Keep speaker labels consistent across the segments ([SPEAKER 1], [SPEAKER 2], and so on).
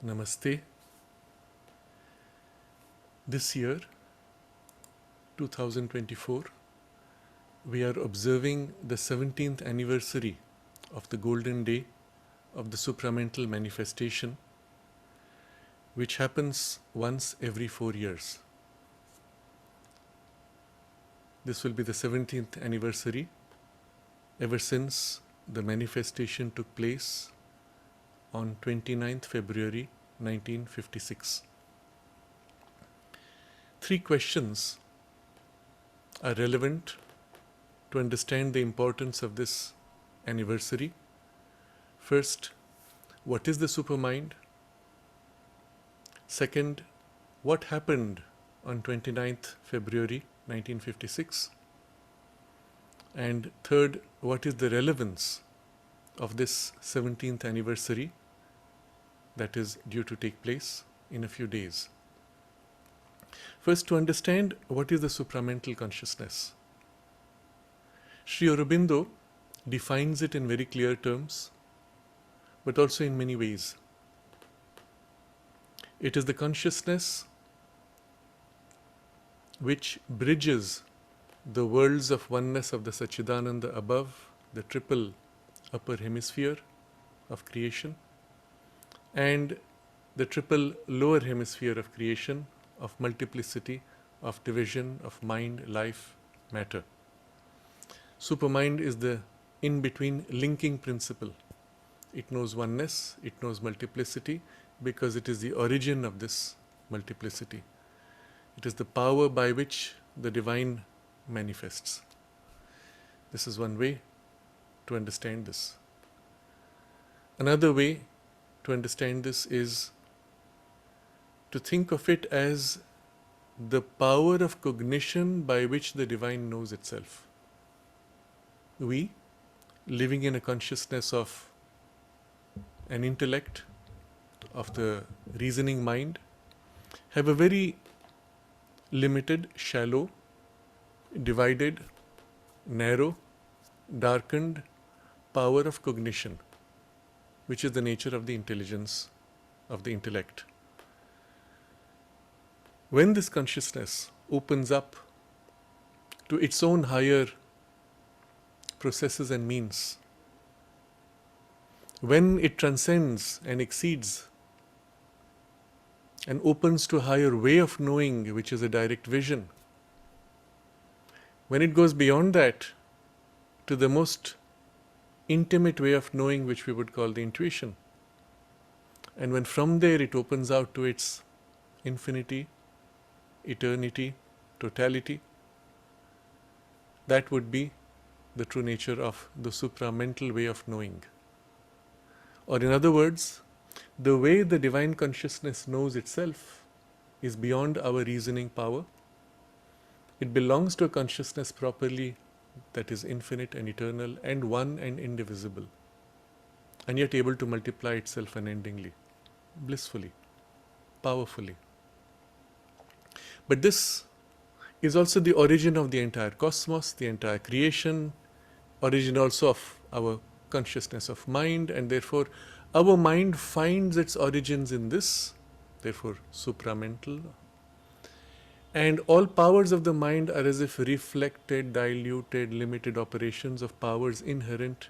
[SPEAKER 1] Namaste. This year, 2024, we are observing the 17th anniversary of the golden day of the supramental manifestation, which happens once every 4 years. This will be the 17th anniversary ever since the manifestation took place on 29th February 1956. 3 questions are relevant to understand the importance of this anniversary. First, what is the supermind? Second, what happened on 29th February 1956? And third, what is the relevance of this 17th anniversary that is due to take place in a few days? First, to understand what is the supramental consciousness. Sri Aurobindo defines it in very clear terms, but also in many ways. It is the consciousness which bridges the worlds of oneness of the Satchidananda above, the triple upper hemisphere of creation, and the triple lower hemisphere of creation, of multiplicity, of division, of mind, life, matter. Supermind is the in-between linking principle. It knows oneness, it knows multiplicity, because it is the origin of this multiplicity. It is the power by which the divine manifests. This is one way to understand this. Another way to understand this is to think of it as the power of cognition by which the divine knows itself. We, living in a consciousness of an intellect, of the reasoning mind, have a very limited, shallow, divided, narrow, darkened power of cognition, which is the nature of the intelligence of the intellect. When this consciousness opens up to its own higher processes and means, when it transcends and exceeds and opens to a higher way of knowing, which is a direct vision, when it goes beyond that to the most intimate way of knowing, which we would call the intuition, and when from there it opens out to its infinity, eternity, totality, that would be the true nature of the supramental way of knowing. Or in other words, the way the divine consciousness knows itself is beyond our reasoning power. It belongs to a consciousness properly that is infinite and eternal and one and indivisible, and yet able to multiply itself unendingly, blissfully, powerfully. But this is also the origin of the entire cosmos, the entire creation, origin also of our consciousness of mind, and therefore our mind finds its origins in this, therefore supramental. And all powers of the mind are as if reflected, diluted, limited operations of powers inherent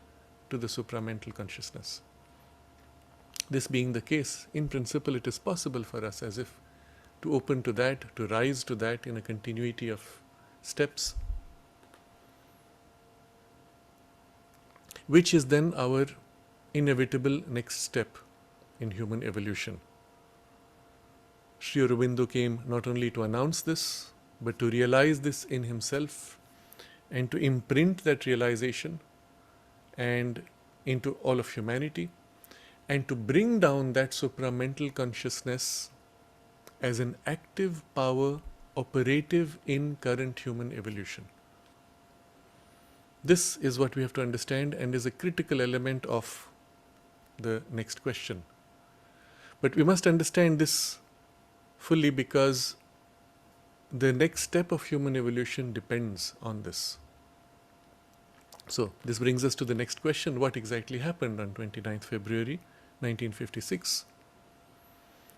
[SPEAKER 1] to the supramental consciousness. This being the case, in principle it is possible for us as if to open to that, to rise to that in a continuity of steps, which is then our inevitable next step in human evolution. Sri Aurobindo came not only to announce this, but to realize this in himself and to imprint that realization and into all of humanity, and to bring down that supramental consciousness as an active power operative in current human evolution. This is what we have to understand and is a critical element of the next question. But we must understand this fully because the next step of human evolution depends on this. So this brings us to the next question. What exactly happened on 29th February 1956?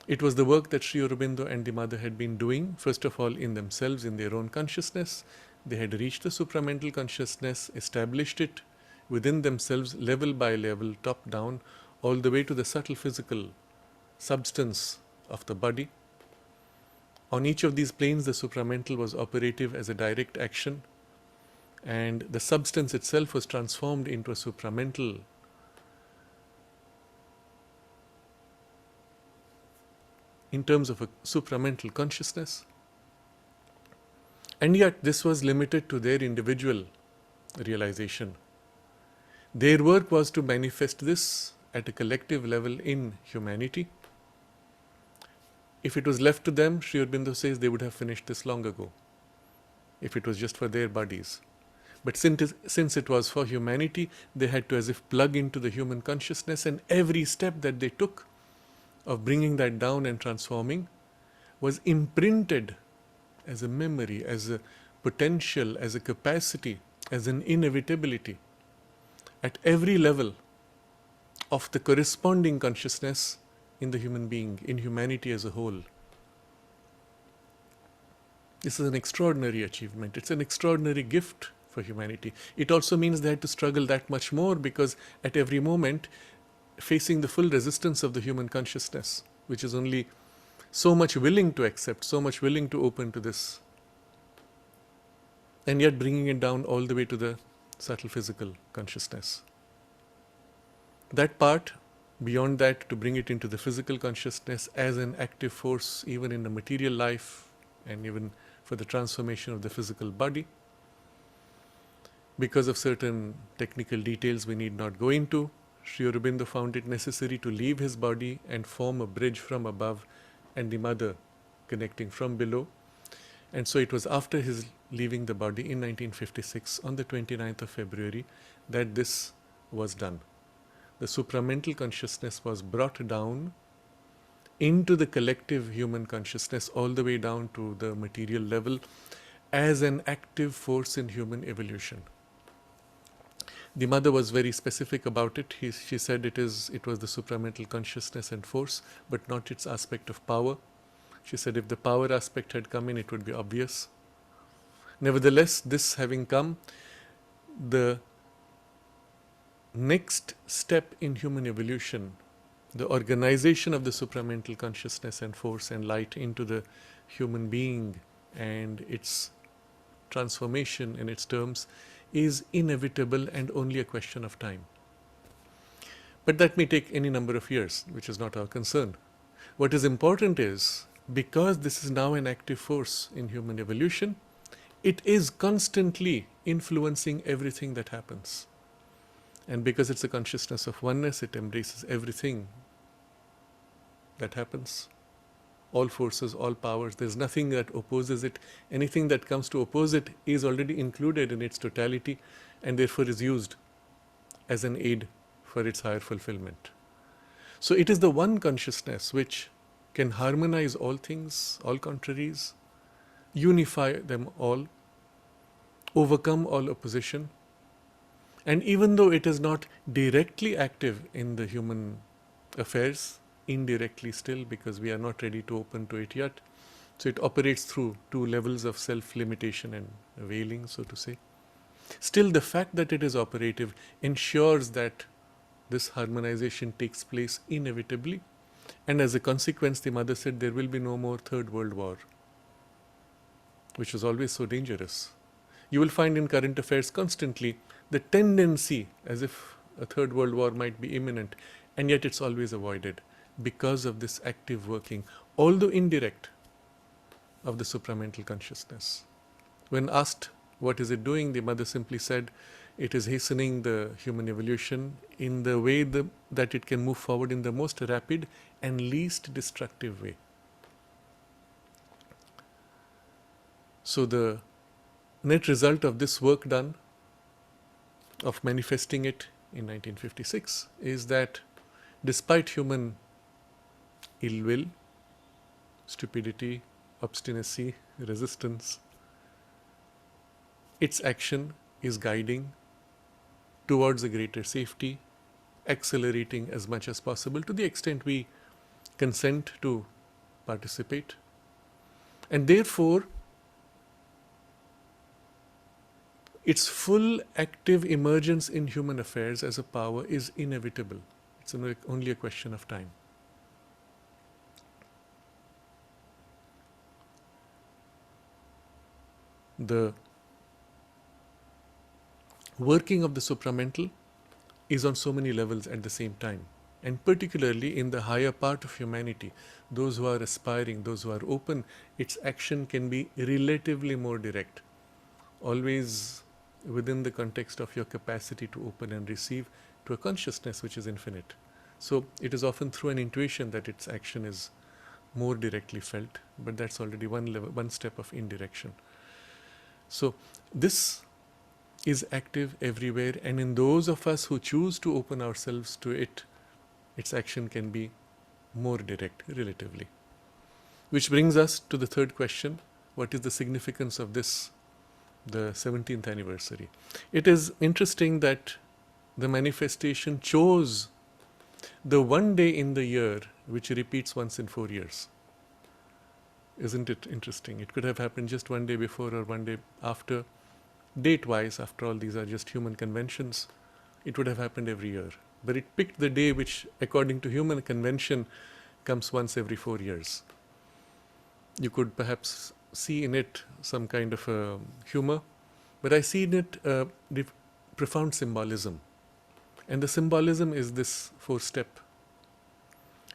[SPEAKER 1] It was the work that Sri Aurobindo and the mother had been doing, first of all in themselves, in their own consciousness. They had reached the supramental consciousness, established it within themselves, level by level, top down, all the way to the subtle physical substance of the body. On each of these planes, the supramental was operative as a direct action, and the substance itself was transformed into a supramental in terms of a supramental consciousness. And yet this was limited to their individual realization. Their work was to manifest this at a collective level in humanity. If it was left to them, Sri Aurobindo says, they would have finished this long ago, if it was just for their bodies. But since it was for humanity, they had to as if plug into the human consciousness, and every step that they took of bringing that down and transforming was imprinted as a memory, as a potential, as a capacity, as an inevitability at every level of the corresponding consciousness in the human being, in humanity as a whole. This is an extraordinary achievement. It's an extraordinary gift for humanity. It also means they had to struggle that much more, because at every moment facing the full resistance of the human consciousness, which is only so much willing to accept, so much willing to open to this, and yet bringing it down all the way to the subtle physical consciousness. That part, beyond that, to bring it into the physical consciousness as an active force, even in the material life, and even for the transformation of the physical body, because of certain technical details we need not go into, Sri Aurobindo found it necessary to leave his body and form a bridge from above and the mother connecting from below. And so it was after his leaving the body in 1956, on the 29th of February, that this was done. The supramental consciousness was brought down into the collective human consciousness, all the way down to the material level, as an active force in human evolution. The mother was very specific about it. She said it was the supramental consciousness and force, but not its aspect of power. She said if the power aspect had come in, it would be obvious. Nevertheless, this having come, the next step in human evolution, the organization of the supramental consciousness and force and light into the human being and its transformation in its terms, is inevitable and only a question of time. But that may take any number of years, which is not our concern. What is important is, because this is now an active force in human evolution, it is constantly influencing everything that happens. And because it's a consciousness of oneness, it embraces everything that happens. All forces, all powers, there's nothing that opposes it. Anything that comes to oppose it is already included in its totality, and therefore is used as an aid for its higher fulfillment. So it is the one consciousness which can harmonize all things, all contraries, unify them all, overcome all opposition. And even though it is not directly active in the human affairs, indirectly still, because we are not ready to open to it yet, so it operates through two levels of self-limitation and veiling, so to say. Still, the fact that it is operative ensures that this harmonization takes place inevitably, and as a consequence, the mother said there will be no more Third World War, which was always so dangerous. You will find in current affairs constantly the tendency as if a Third World War might be imminent, and yet it's always avoided because of this active working, although indirect, of the supramental consciousness. When asked what is it doing, the mother simply said it is hastening the human evolution in the way that it can move forward in the most rapid and least destructive way. So the net result of this work done, of manifesting it in 1956, is that despite human ill will, stupidity, obstinacy, resistance, its action is guiding towards a greater safety, accelerating as much as possible to the extent we consent to participate. And therefore, its full active emergence in human affairs as a power is inevitable. It's only a question of time. The working of the supramental is on so many levels at the same time, and particularly in the higher part of humanity, those who are aspiring, those who are open, its action can be relatively more direct, always within the context of your capacity to open and receive to a consciousness which is infinite. So it is often through an intuition that its action is more directly felt, but that's already one step of indirection. So this is active everywhere, and in those of us who choose to open ourselves to it, its action can be more direct relatively. Which brings us to the third question: what is the significance of this, the 17th anniversary? It is interesting that the manifestation chose the one day in the year which repeats once in 4 years. Isn't it interesting? It could have happened just one day before or one day after. Date-wise, after all, these are just human conventions. It would have happened every year. But it picked the day which, according to human convention, comes once every 4 years. You could perhaps see in it some kind of humor, but I see in it profound symbolism. And the symbolism is this 4-step.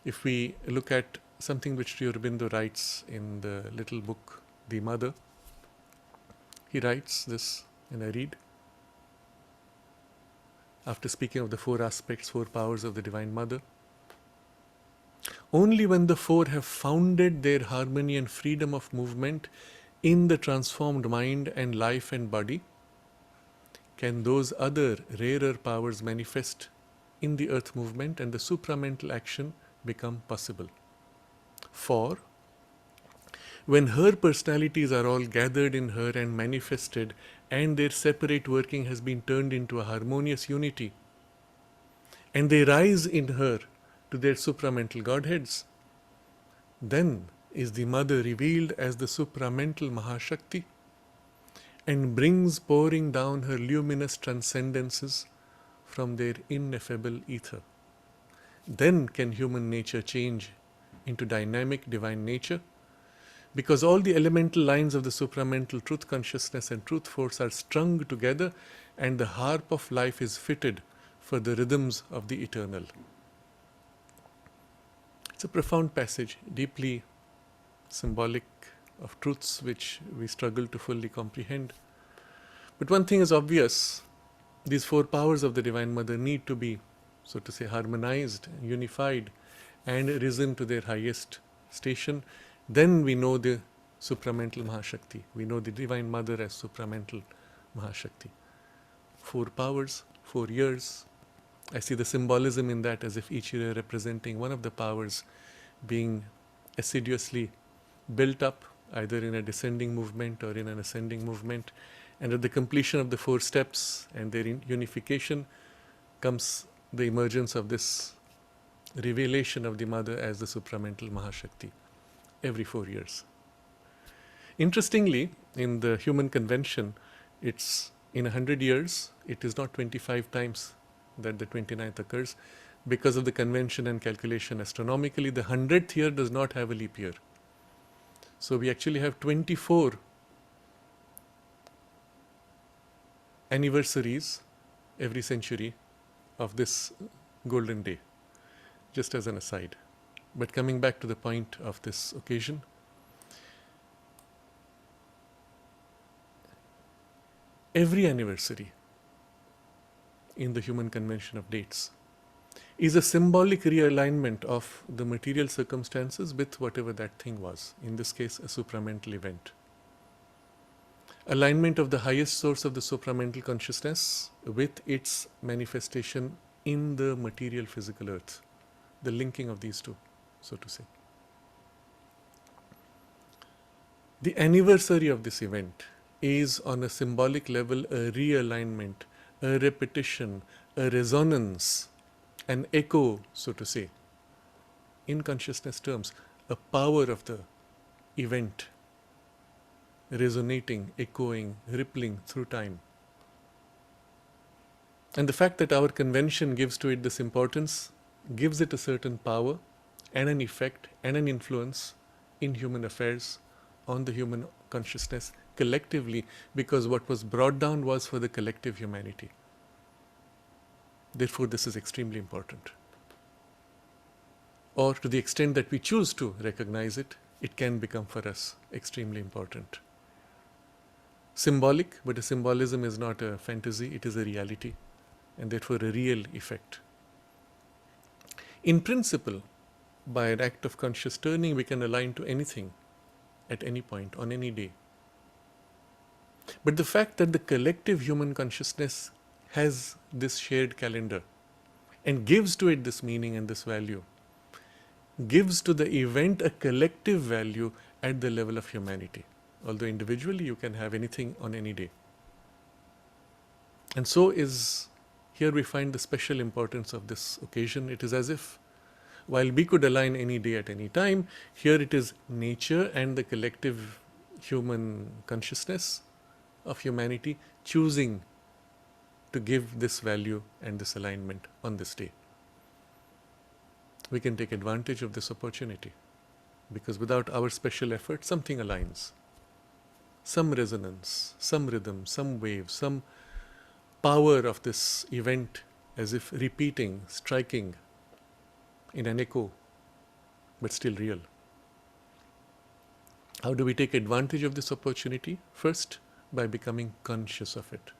[SPEAKER 1] If we look at something which Sri Aurobindo writes in the little book, The Mother, he writes this, and I read. After speaking of the 4 aspects, 4 powers of the Divine Mother, only when the 4 have founded their harmony and freedom of movement in the transformed mind and life and body, can those other rarer powers manifest in the earth movement and the supramental action become possible. For when her personalities are all gathered in her and manifested, and their separate working has been turned into a harmonious unity, and they rise in her to their supramental Godheads, then is the Mother revealed as the supramental Mahashakti and brings pouring down her luminous transcendences from their ineffable ether. Then can human nature change into dynamic divine nature, because all the elemental lines of the supramental truth consciousness and truth force are strung together, and the harp of life is fitted for the rhythms of the eternal. It's a profound passage, deeply symbolic of truths which we struggle to fully comprehend. But one thing is obvious: these 4 powers of the Divine Mother need to be, so to say, harmonized, unified, and risen to their highest station. Then we know the supramental Mahashakti. We know the Divine Mother as supramental Mahashakti. 4 powers, 4 years. I see the symbolism in that as if each year representing one of the powers being assiduously built up, either in a descending movement or in an ascending movement. And at the completion of the 4 steps and their unification comes the emergence of this revelation of the Mother as the supramental Mahashakti every 4 years. Interestingly, in the human convention, it's in 100 years, it is not 25 times that the 29th occurs. Because of the convention and calculation astronomically, the 100th year does not have a leap year. So we actually have 24 anniversaries every century of this golden day, just as an aside. But coming back to the point of this occasion, every anniversary in the human convention of dates is a symbolic realignment of the material circumstances with whatever that thing was, in this case a supramental event. Alignment of the highest source of the supramental consciousness with its manifestation in the material physical earth, the linking of these two, so to say. The anniversary of this event is on a symbolic level a realignment, a repetition, a resonance, an echo, so to say, in consciousness terms, a power of the event resonating, echoing, rippling through time. And the fact that our convention gives to it this importance gives it a certain power and an effect and an influence in human affairs, on the human consciousness collectively, because what was brought down was for the collective humanity. Therefore, this is extremely important. Or to the extent that we choose to recognize it, it can become for us extremely important. Symbolic, but a symbolism is not a fantasy, it is a reality, and therefore a real effect. In principle, by an act of conscious turning, we can align to anything at any point, on any day. But the fact that the collective human consciousness has this shared calendar and gives to it this meaning and this value, gives to the event a collective value at the level of humanity. Although individually you can have anything on any day. And so is, here we find the special importance of this occasion. It is as if, while we could align any day at any time, here it is nature and the collective human consciousness of humanity choosing to give this value and this alignment on this day. We can take advantage of this opportunity, because without our special effort, something aligns. Some resonance, some rhythm, some wave, some power of this event as if repeating, striking in an echo, but still real. How do we take advantage of this opportunity? First, by becoming conscious of it.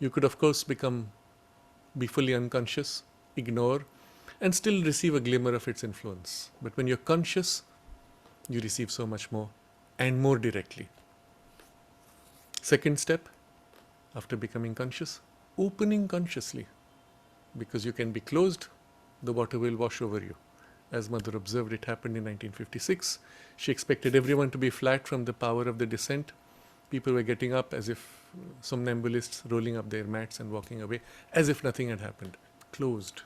[SPEAKER 1] You could, of course, be fully unconscious, ignore, and still receive a glimmer of its influence. But when you're conscious, you receive so much more and more directly. Second step, after becoming conscious, opening consciously. Because you can be closed, the water will wash over you. As Mother observed, it happened in 1956. She expected everyone to be flat from the power of the descent. People were getting up as if somnambulists, rolling up their mats and walking away, as if nothing had happened. Closed.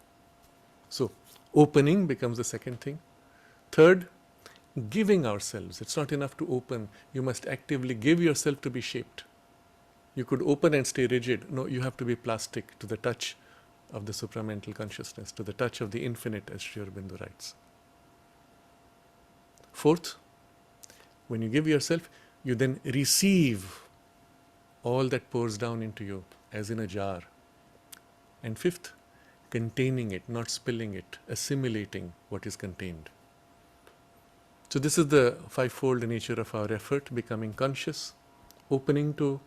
[SPEAKER 1] So, opening becomes the second thing. Third, giving ourselves. It's not enough to open. You must actively give yourself to be shaped. You could open and stay rigid. No, you have to be plastic to the touch of the supramental consciousness, to the touch of the infinite, as Sri Aurobindo writes. Fourth, when you give yourself, you then receive all that pours down into you, as in a jar. And fifth, containing it, not spilling it, assimilating what is contained. So this is the fivefold nature of our effort: becoming conscious, opening to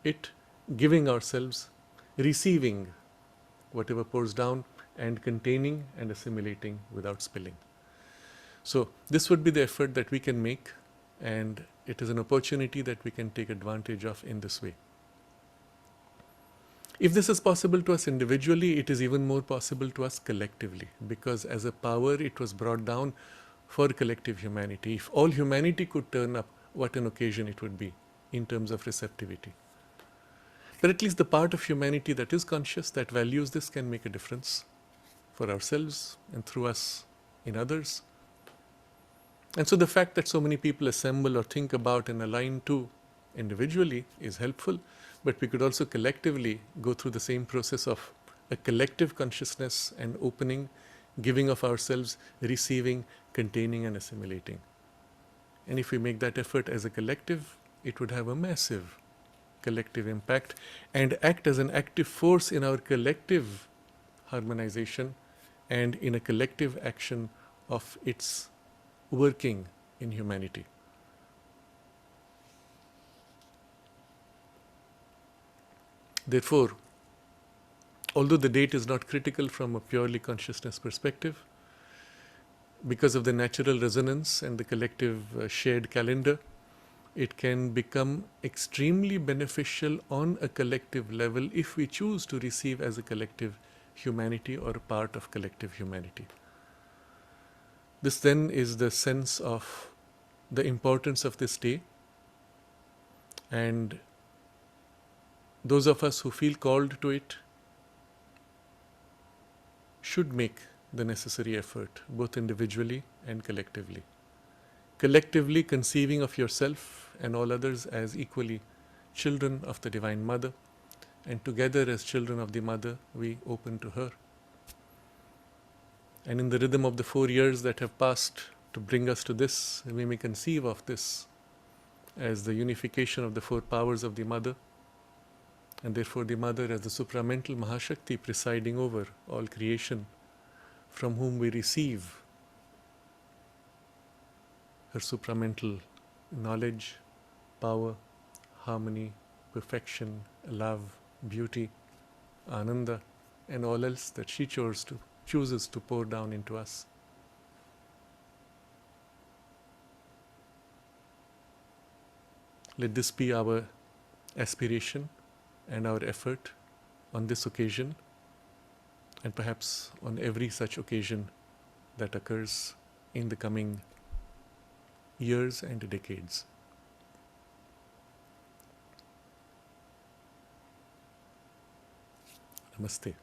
[SPEAKER 1] it, giving ourselves, receiving whatever pours down, and containing and assimilating without spilling. So this would be the effort that we can make, and it is an opportunity that we can take advantage of in this way. If this is possible to us individually, it is even more possible to us collectively, because as a power it was brought down for collective humanity. If all humanity could turn up, what an occasion it would be in terms of receptivity. But at least the part of humanity that is conscious, that values this, can make a difference for ourselves and through us in others. And so the fact that so many people assemble or think about and align to individually is helpful, but we could also collectively go through the same process of a collective consciousness and opening, giving of ourselves, receiving, containing and assimilating. And if we make that effort as a collective, it would have a massive collective impact and act as an active force in our collective harmonization and in a collective action of its working in humanity. Therefore, although the date is not critical from a purely consciousness perspective, because of the natural resonance and the collective shared calendar, it can become extremely beneficial on a collective level if we choose to receive as a collective humanity or a part of collective humanity. This then is the sense of the importance of this day, and those of us who feel called to it should make the necessary effort, both individually and collectively. collectively conceiving of yourself and all others as equally children of the Divine Mother, and together as children of the Mother, we open to her. And in the rhythm of the 4 years that have passed to bring us to this, we may conceive of this as the unification of the 4 powers of the Mother, and therefore the Mother as the supramental Mahashakti presiding over all creation, from whom we receive her supramental knowledge, power, harmony, perfection, love, beauty, ananda, and all else that she chooses to pour down into us. Let this be our aspiration and our effort on this occasion, and perhaps on every such occasion that occurs in the coming years and decades. Namaste.